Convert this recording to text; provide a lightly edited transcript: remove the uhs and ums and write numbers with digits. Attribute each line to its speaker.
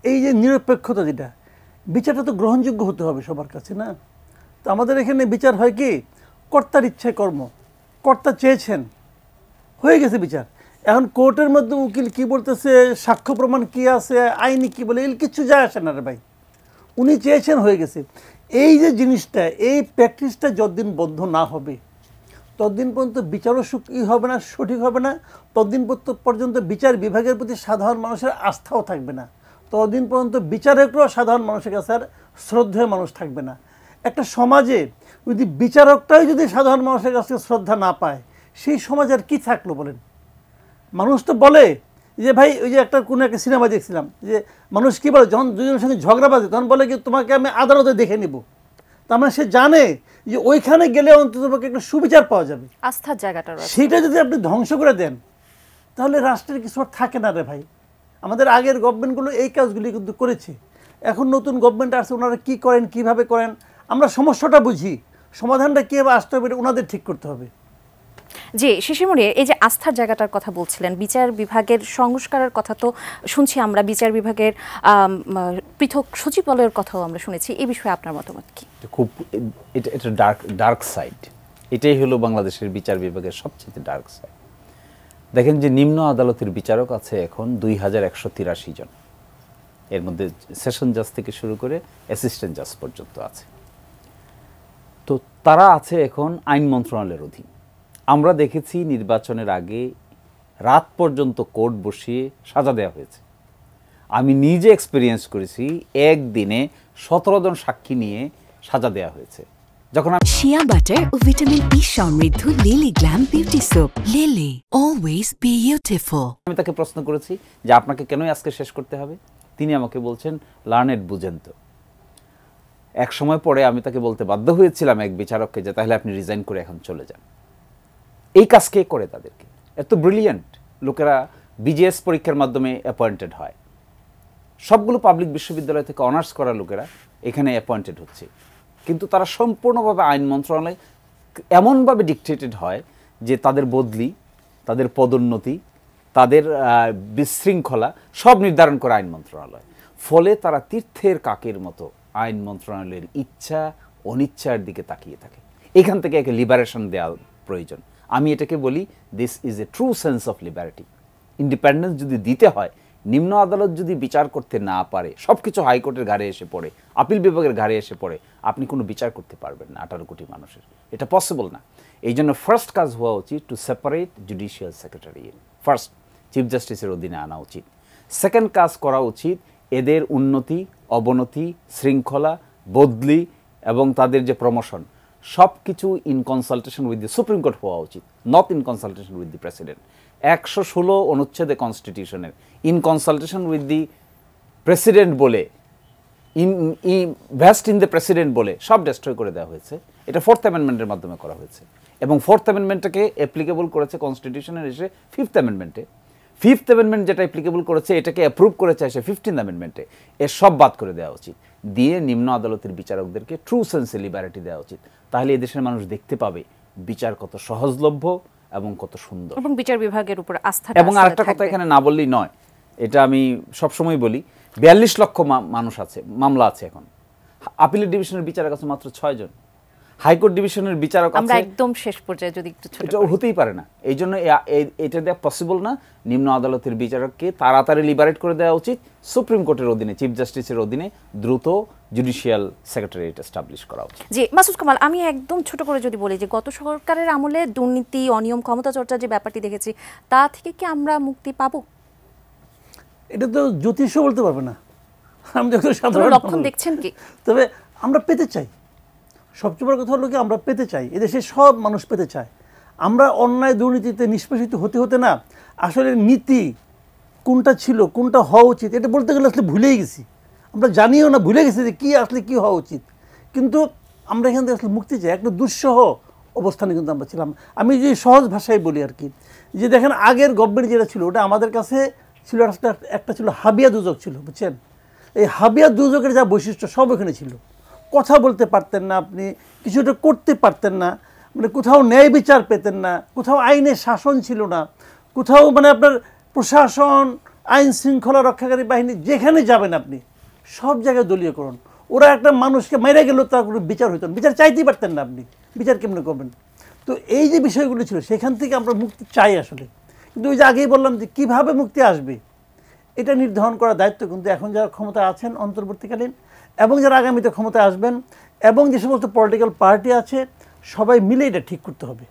Speaker 1: এই যে নিরপেক্ষতা, যেটা বিচারটা তো গ্রহণযোগ্য হতে হবে সবার কাছে, না? তো আমাদের এখানে বিচার হয় কি, কর্তার ইচ্ছায় কর্ম, কর্তা চেয়েছেন, হয়ে গেছে বিচার। এখন কোর্টের মধ্যে উকিল কি বলতেছে, সাক্ষ্য প্রমাণ কি আছে, আইনি কি বলে, এর কিছু যায় আসে না রে ভাই। উনি চেয়েছেন, হয়ে গেছে। এই যে জিনিসটা, এই প্র্যাকটিসটা যতদিন বন্ধ না হবে ততদিন পর্যন্ত বিচারও হবে না, সঠিক হবে না। ততদিন পর্যন্ত বিচার বিভাগের প্রতি সাধারণ মানুষের আস্থাও থাকবে না। ততদিন পর্যন্ত বিচারকরাও সাধারণ মানুষের কাছে আর শ্রদ্ধেয় মানুষ থাকবে না। একটা সমাজে যদি বিচারকটাই যদি সাধারণ মানুষের কাছে শ্রদ্ধা না পায়, সেই সমাজ আর কী থাকলো বলেন? মানুষ তো বলে যে ভাই, ওই যে কোনো একটা সিনেমা দেখছিলাম, যে মানুষ কী বলে, যখন দুজনের সঙ্গে ঝগড়া বাজে তখন বলে কি, তোমাকে আমি আদালতে দেখে নিব। তার মানে সে জানে যে ওইখানে গেলে অন্তত একটা সুবিচার পাওয়া যাবে,
Speaker 2: আস্থার জায়গাটা।
Speaker 1: সেটা যদি আপনি ধ্বংস করে দেন তাহলে রাষ্ট্রের কিছু আর থাকে না রে ভাই। আমাদের আগের গভর্নমেন্টগুলো এই কাজগুলি কিন্তু করেছে। এখন নতুন গভর্নমেন্ট আসছে, ওনারা কী করেন, কীভাবে করেন, আমরা সমস্যাটা বুঝি, সমাধানটা কীভাবে আসতে হবে ওনাদের ঠিক করতে হবে।
Speaker 2: জি, শিশিরমণি, এই যে আস্থার জায়গাটার কথা বলছিলেন, বিচার বিভাগের সংস্কারের কথা তো শুনছি আমরা, বিচার বিভাগের পৃথক সচিবালয়ের কথাও আমরা শুনেছি। এই বিষয়ে আপনার মতামত কি?
Speaker 3: খুব এটা ডার্ক সাইড। এটাই হলো বাংলাদেশের বিচার বিভাগের সবচেয়ে ডার্ক সাইড। দেখেন যে নিম্ন আদালতের বিচারক আছে এখন 2183 জন। এর মধ্যে সেশন জাজ থেকে শুরু করে অ্যাসিস্ট্যান্ট জাজ পর্যন্ত আছে। তো তারা আছে এখন আইন মন্ত্রণালয়ের অধীন। আমরা দেখেছি নির্বাচনের আগে রাত পর্যন্ত কোর্ট বসিয়ে সাজা দেওয়া হয়েছে। আমি নিজে এক্সপিরিয়েন্স করেছি, একদিনে 17 জন সাক্ষী নিয়ে সাজা দেওয়া হয়েছে। যখন
Speaker 4: শিয়া বাটার ও ভিটামিন ই সমৃদ্ধ lily glam beauty soap, lily always beautiful.
Speaker 3: আমি তাকে প্রশ্ন করেছি যে আপনাকে কেনই আজকে শেষ করতে হবে? তিনি আমাকে বলছেন, লার্নেড বুঝেন তো। এক সময় পরে আমি তাকে বলতে বাধ্য হয়েছিলাম এক বিচারককে, যে তাহলে আপনি রিজাইন করে এখন চলে যান। এই কাজ কে করে তাদেরকে? এত ব্রিলিয়েন্ট লোকেরা বিজিএস পরীক্ষার মাধ্যমে অ্যাপয়েন্টেড হয়। সবগুলো পাবলিক বিশ্ববিদ্যালয় থেকে অনার্স করা লোকেরা এখানে অ্যাপয়েন্টেড হচ্ছে, কিন্তু তারা সম্পূর্ণভাবে আইন মন্ত্রণালয় এমনভাবে ডিকটেটেড হয় যে তাদের বদলি, তাদের পদোন্নতি, তাদের বিশৃঙ্খলা সব নির্ধারণ করে আইন মন্ত্রণালয়। ফলে তারা তীর্থের কাকের মতো আইন মন্ত্রণালয়ের ইচ্ছা অনিচ্ছার দিকে তাকিয়ে থাকে। এখান থেকে একে লিবারেশন দেওয়া প্রয়োজন। আমি এটাকে বলি, this is a true sense of liberty. Independence যদি দিতে হয়, নিম্ন আদালত যদি বিচার করতে না পারে, সব কিছু হাইকোর্টের ঘাড়ে এসে পড়ে, আপিল বিভাগের ঘাড়ে এসে পড়ে, আপনি কোনো বিচার করতে পারবেন না 18 কোটি মানুষের। এটা পসিবল না। এই জন্য ফার্স্ট কাজ হওয়া উচিত to separate judicial secretariat. First chief জাস্টিসের অধীনে আনা উচিত। সেকেন্ড কাজ করা উচিত, এদের উন্নতি, অবনতি, শৃঙ্খলা, বদলি এবং তাদের যে প্রমোশন, সব কিছু in consultation with the supreme court হওয়া উচিত, not in consultation with the president. 116 অনুচ্ছেদে কনস্টিটিউশনের in consultation with the president বলে, ভেস্ট ইন দ্য প্রেসিডেন্ট বলে সব ডেস্ট্রয় করে দেওয়া হয়েছে। এটা 4th অ্যামেন্ডমেন্টের মাধ্যমে করা হয়েছে, এবং 4th অ্যামেন্ডমেন্টটাকে অ্যাপ্লিকেবল করেছে কনস্টিটিউশনের এসে 5th অ্যামেন্ডমেন্টে। 5th অ্যামেন্ডমেন্ট যেটা অ্যাপ্লিকেবল করেছে, এটাকে অ্যাপ্রুভ করেছে এসে 15th অ্যামেন্ডমেন্টে। এর সব বাদ করে দেওয়া উচিত, দিয়ে নিম্ন আদালতের বিচারকদেরকে ট্রু সেন্সে লিবারিটি দেওয়া উচিত। তাহলে এদেশের মানুষ দেখতে পাবে বিচার কত সহজলভ্য এবং কত সুন্দর,
Speaker 2: এবং বিচার বিভাগের উপর আস্থা।
Speaker 3: এবং আরেকটা কথা এখানে না বললেই নয়, এটা আমি সবসময় বলি, 42 লক্ষ মানুষ আছে, মামলা আছে এখন। আপিলের ডিভিশনের বিচারক আছে মাত্র 6 জন, হাইকোর্ট ডিভিশনের বিচারক আছে।
Speaker 2: আমরা একদম শেষ পর্যায়ে যদি একটু ছোট,
Speaker 3: এটা হতেই পারে না। এই জন্য এটা দেওয়া পসিবল না। নিম্ন আদালতের বিচারককে তাড়াতাড়ি লিবারেট করে দেওয়া উচিত। সুপ্রিম কোর্টের অধীনে, চিফ জাস্টিসের অধীনে দ্রুত জুডিশিয়াল সেক্রেটারিয়েট এস্টাবলিশ করা উচিত।
Speaker 2: জি, মাসুদ কামাল, আমি একদম ছোট করে যদি বলি যে গত সরকারের আমলে দুর্নীতি, অনিয়ম, ক্ষমতা চর্চার যে ব্যাপারটি দেখেছি, তা থেকে কি আমরা মুক্তি পাবো?
Speaker 1: এটা তো জ্যোতিষ বলতে পারবে না, আমি যখন সাধারণ
Speaker 2: লক্ষণ দেখছেন কি?
Speaker 1: তবে আমরা পেতে চাই। সবচেয়ে বড় কথা হলো কি, আমরা পেতে চাই, এদেশে সব মানুষ পেতে চায়। আমরা অন্যায় দুর্নীতিতে নিষ্পেষিত হতে হতে না, আসলে নীতি কোনটা ছিল, কোনটা হওয়া উচিত, এটা বলতে গেলে আসলে ভুলেই গেছি। আমরা জানিও না, ভুলে গেছি যে কী আসলে কী হওয়া উচিত। কিন্তু আমরা এখান থেকে আসলে মুক্তি চাই। একটা দুঃসহ অবস্থানে কিন্তু আমরা ছিলাম। আমি যে সহজ ভাষায় বলি আর কি, যে দেখেন আগের গভর্নমেন্ট যেটা ছিল, ওটা আমাদের কাছে ছিল একটা ছিল হাবিয়া দুজক ছিল, বুঝছেন? এই হাবিয়া দুজকের যা বৈশিষ্ট্য সব ওখানে ছিল। কথা বলতে পারতেন না আপনি, কিছুটা করতে পারতেন না, মানে কোথাও ন্যায় বিচার পেতেন না, কোথাও আইনের শাসন ছিল না, কোথাও মানে আপনার প্রশাসন আইন শৃঙ্খলা রক্ষাকারী বাহিনী যেখানে যাবেন আপনি সব জায়গায় দলীয়করণ। ওরা একটা মানুষকে মেরে গেলেও তার কোনো বিচার হইতো না, বিচার চাইতেই পারতেন না আপনি, বিচার কেমনে করবেন? তো এই যে বিষয়গুলো ছিল সেখান থেকে আমরা মুক্তি চাই আসলে। কিন্তু ওই যে আগেই বললাম যে কীভাবে মুক্তি আসবে এটা নির্ধারণ করার দায়িত্ব কিন্তু এখন যারা ক্ষমতায় আছেন অন্তর্বর্তীকালীন এবং যারা আগামীতে ক্ষমতায় আসবেন এবং যে সমস্ত পলিটিক্যাল পার্টি আছে সবাই মিলে এটা ঠিক করতে হবে।